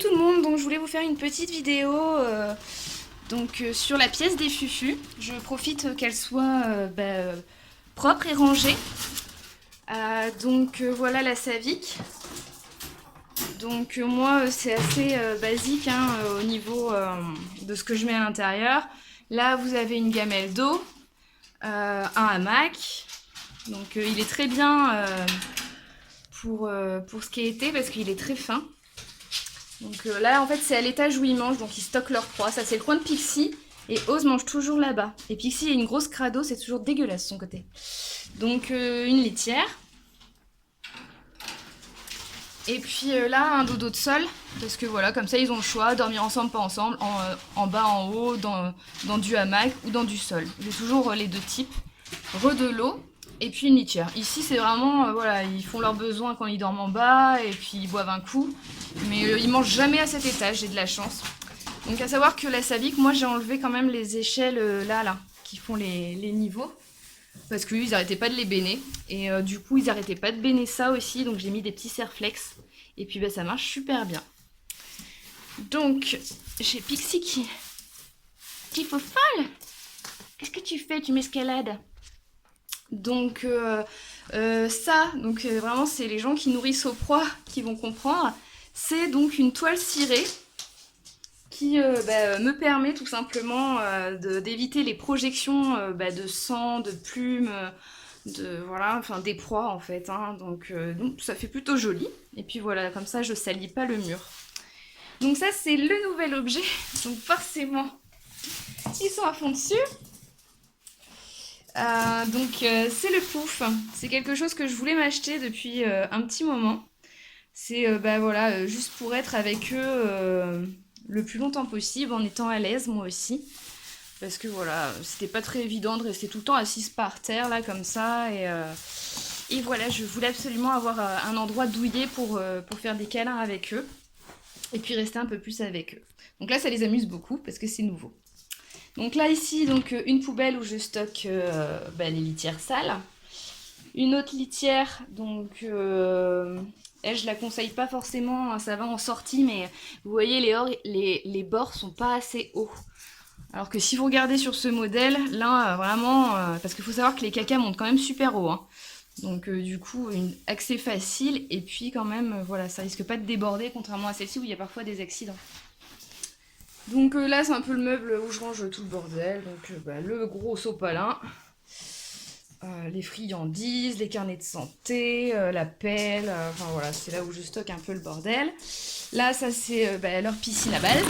tout le monde, donc je voulais vous faire une petite vidéo sur la pièce des Fufus. Je profite qu'elle soit propre et rangée. Voilà la Savic. Donc moi c'est assez basique au niveau de ce que je mets à l'intérieur. Là vous avez une gamelle d'eau, un hamac. Donc il est très bien pour ce qui est été parce qu'il est très fin. Donc là en fait c'est à l'étage où ils mangent, donc ils stockent leur proie. Ça c'est le coin de Pixie et Oz mange toujours là-bas. Et Pixie a une grosse crado, c'est toujours dégueulasse son côté. Donc une litière. Et puis là un dodo de sol, parce que voilà, comme ça ils ont le choix, dormir ensemble, pas ensemble, en bas, en haut, dans du hamac ou dans du sol. J'ai toujours les deux types, de l'eau. Et puis une litière. Ici, c'est vraiment, voilà, ils font leurs besoins quand ils dorment en bas et puis ils boivent un coup. Mais ils mangent jamais à cet étage, j'ai de la chance. Donc à savoir que la Savic, moi j'ai enlevé quand même les échelles là, qui font les niveaux. Parce qu'eux, ils arrêtaient pas de les béner. Et du coup, ils arrêtaient pas de béner ça aussi. Donc j'ai mis des petits serflex. Et puis ça marche super bien. Donc, j'ai Pixie qui faut folle. Qu'est-ce que tu fais? Tu m'escalades. Donc vraiment c'est les gens qui nourrissent aux proies qui vont comprendre. C'est donc une toile cirée qui me permet tout simplement d'éviter les projections de sang, de plumes, des proies en fait. Donc ça fait plutôt joli. Et puis voilà, comme ça je salis pas le mur. Donc ça c'est le nouvel objet. Donc forcément ils sont à fond dessus. C'est le pouf. C'est quelque chose que je voulais m'acheter depuis un petit moment. C'est juste pour être avec eux le plus longtemps possible en étant à l'aise moi aussi. Parce que voilà, c'était pas très évident de rester tout le temps assise par terre là comme ça. Et voilà, je voulais absolument avoir un endroit douillet pour faire des câlins avec eux. Et puis rester un peu plus avec eux. Donc là ça les amuse beaucoup parce que c'est nouveau. Donc là ici, une poubelle où je stocke les litières sales. Une autre litière, elle je la conseille pas forcément, ça va en sortie, mais vous voyez les bords sont pas assez hauts. Alors que si vous regardez sur ce modèle, là vraiment, parce qu'il faut savoir que les cacas montent quand même super haut. Donc du coup, accès facile, et puis quand même, voilà, ça risque pas de déborder, contrairement à celle-ci où il y a parfois des accidents. Donc là c'est un peu le meuble où je range tout le bordel, le gros sopalin, les friandises, les carnets de santé, la pelle, c'est là où je stocke un peu le bordel. Là ça c'est leur piscine à balles.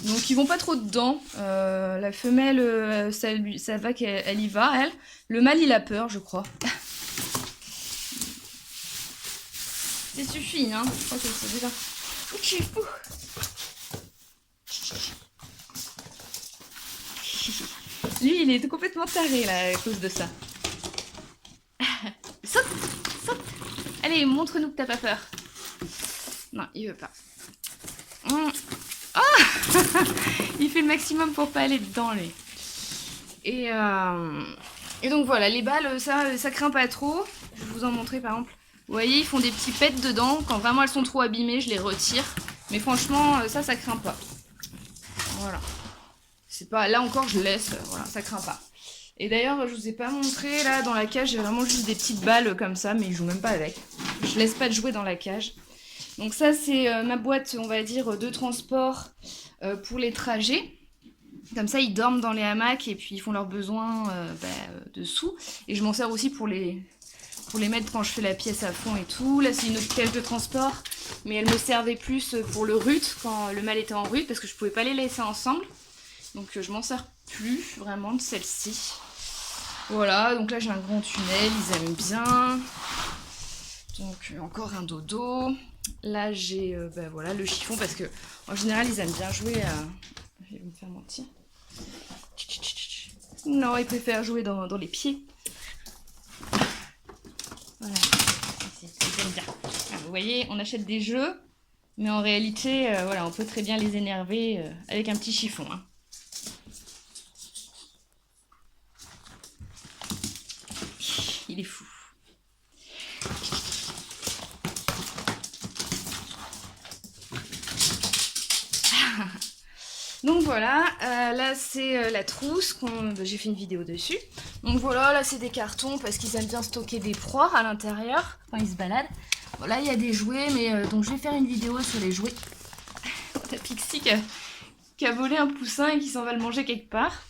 Donc ils vont pas trop dedans, la femelle ça va qu'elle y va elle, le mâle il a peur je crois. C'est suffit je crois que c'est déjà... Lui, il est complètement taré là à cause de ça. Saute, saute. Allez, montre-nous que t'as pas peur. Non, il veut pas. Oh il fait le maximum pour pas aller dedans, lui. Et donc voilà, les balles, ça craint pas trop. Je vais vous en montrer par exemple. Vous voyez, ils font des petits pets dedans. Quand vraiment elles sont trop abîmées, je les retire. Mais franchement, ça craint pas. Voilà. C'est pas, là encore je laisse, voilà, ça craint pas. Et d'ailleurs je vous ai pas montré, là dans la cage j'ai vraiment juste des petites balles comme ça, mais ils jouent même pas avec. Je laisse pas de jouer dans la cage. Donc ça c'est ma boîte on va dire de transport pour les trajets. Comme ça ils dorment dans les hamacs et puis ils font leurs besoins dessous. Et je m'en sers aussi pour les mettre quand je fais la pièce à fond et tout. Là c'est une autre cage de transport, mais elle me servait plus pour le rut quand le mâle était en rut parce que je pouvais pas les laisser ensemble. Donc je m'en sers plus vraiment de celle-ci. Voilà, donc là j'ai un grand tunnel, ils aiment bien. Donc encore un dodo. Là j'ai le chiffon parce que en général ils aiment bien jouer à... Je vais me faire mentir. Non, ils préfèrent jouer dans les pieds. Voilà, ils aiment bien. Alors, vous voyez, on achète des jeux, mais en réalité, on peut très bien les énerver avec un petit chiffon. Il est fou. Donc voilà, là c'est la trousse, j'ai fait une vidéo dessus. Donc voilà, là c'est des cartons parce qu'ils aiment bien stocker des proies à l'intérieur quand ils se baladent. Voilà, il y a des jouets, mais donc je vais faire une vidéo sur les jouets. La Pixie qui a volé un poussin et qui s'en va le manger quelque part.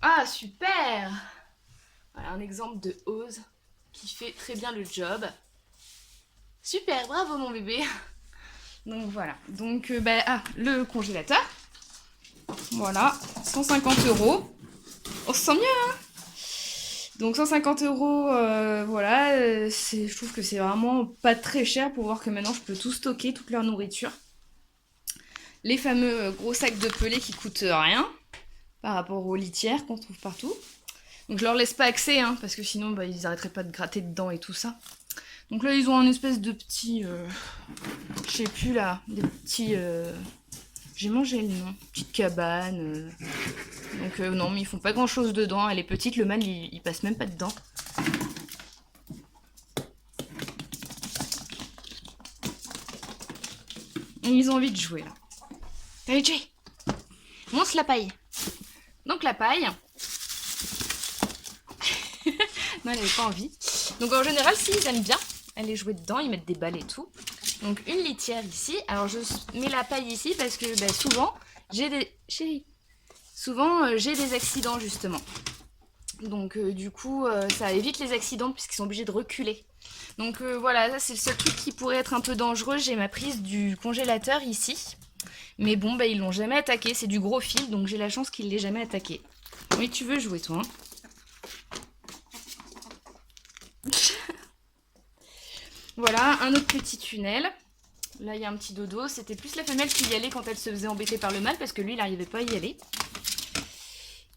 Ah super! Voilà un exemple de Ose qui fait très bien le job. Super, bravo mon bébé! Donc voilà, donc le congélateur. Voilà, 150 €. On se sent mieux, hein. Donc 150 €, voilà, je trouve que c'est vraiment pas très cher pour voir que maintenant je peux tout stocker, toute leur nourriture. Les fameux gros sacs de pelés qui coûtent rien par rapport aux litières qu'on trouve partout. Donc je leur laisse pas accès, hein, parce que sinon ils arrêteraient pas de gratter dedans et tout ça. Donc là ils ont une espèce de petit, je sais plus là, des petits, j'ai mangé le nom, petite cabane. Donc non, mais ils font pas grand chose dedans. Elle est petite, le mâle il passe même pas dedans. Et ils ont envie de jouer là. Allez Jay, monte la paille. Donc la paille. Non, elle avait pas envie. Donc en général, si ils aiment bien aller jouer dedans, ils mettent des balles et tout. Donc une litière ici. Alors je mets la paille ici parce que souvent j'ai des... Chérie. Souvent j'ai des accidents justement. Donc du coup ça évite les accidents puisqu'ils sont obligés de reculer. Donc voilà, ça c'est le seul truc qui pourrait être un peu dangereux. J'ai ma prise du congélateur ici. Mais bon, ils l'ont jamais attaqué. C'est du gros fil, donc j'ai la chance qu'il l'ait jamais attaqué. Oui, tu veux jouer toi, hein. Voilà, un autre petit tunnel. Là, il y a un petit dodo. C'était plus la femelle qui y allait quand elle se faisait embêter par le mâle parce que lui, il n'arrivait pas à y aller.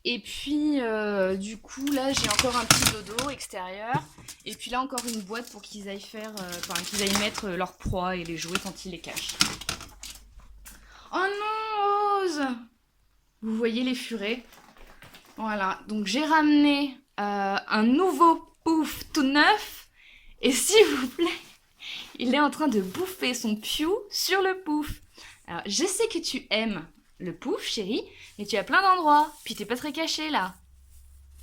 Et puis, du coup, là, j'ai encore un petit dodo extérieur. Et puis là, encore une boîte pour qu'ils aillent qu'ils aillent mettre leur proie et les jouets quand ils les cachent. Oh non, Ose! Vous voyez les furets? Voilà, donc j'ai ramené un nouveau pouf tout neuf. Et s'il vous plaît, il est en train de bouffer son piou sur le pouf. Alors, je sais que tu aimes le pouf, chérie, mais tu as plein d'endroits. Puis t'es pas très caché là.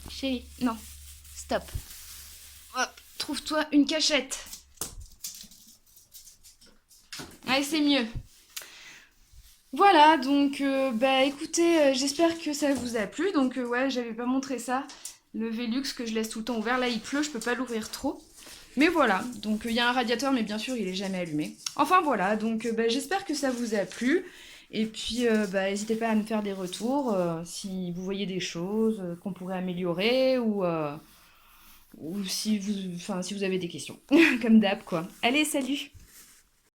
Chérie, non. Stop. Hop, trouve-toi une cachette. Allez, c'est mieux. Voilà, donc écoutez, j'espère que ça vous a plu. Donc ouais, j'avais pas montré ça. Le Velux que je laisse tout le temps ouvert. Là, il pleut, je peux pas l'ouvrir trop. Mais voilà, donc il y a un radiateur, mais bien sûr, il est jamais allumé. Enfin voilà, donc j'espère que ça vous a plu. Et puis, n'hésitez pas à me faire des retours si vous voyez des choses qu'on pourrait améliorer ou si vous avez des questions. Comme d'hab, quoi. Allez, salut!